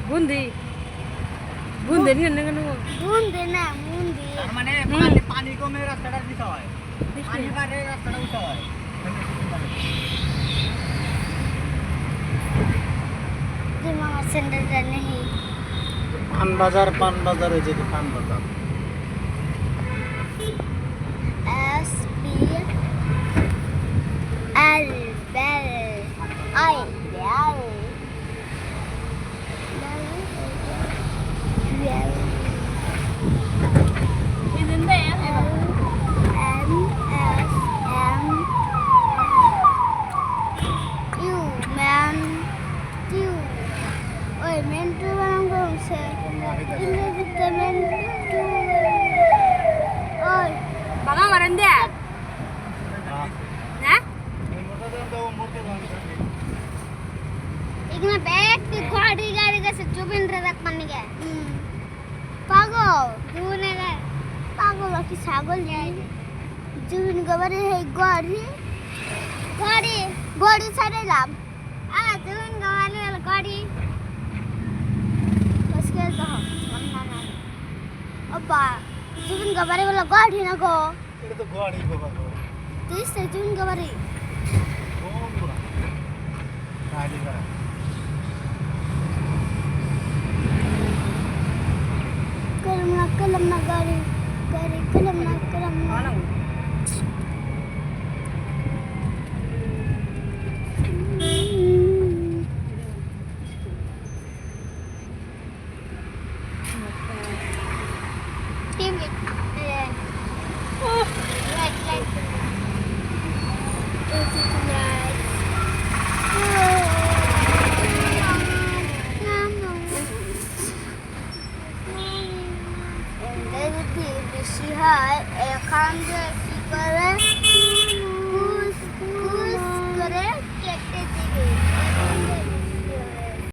বুন্দি বুন্দি নিয়ে নেন বুন্দি না মুন্দি তার মানে পানি কমে রাস্তাটা দিতে হয় পানি বাড়ে রাস্তাটা উঠা হয় যে মামা সেন্টারটা নেই পান বাজার হয়েছে কি পান বাজার S B L Bell I Bell ഇതിന്റെ M S M U man U oi mentu barang gongse ইংরেজিতে mentu oi বাবা মারেন দে না এখানে ব্যক্তি গাড়ি গেছে জুবিন রে দেখ পানি গে পাগল জুবিনে গে পাগল কি ছাগল যাই জুবিন গবারে হে গড়ি ছাড়ে লাভ জুবিন গবারে গড়ি বসকে তো অব্বা জুবিন গবারে বলে গড়ি না গো এটা তো গাড়ি বাবা তুই সে Zubeen গবারে Kalam na gari kalam na TV বেশি হয় এখান থেকে কি করে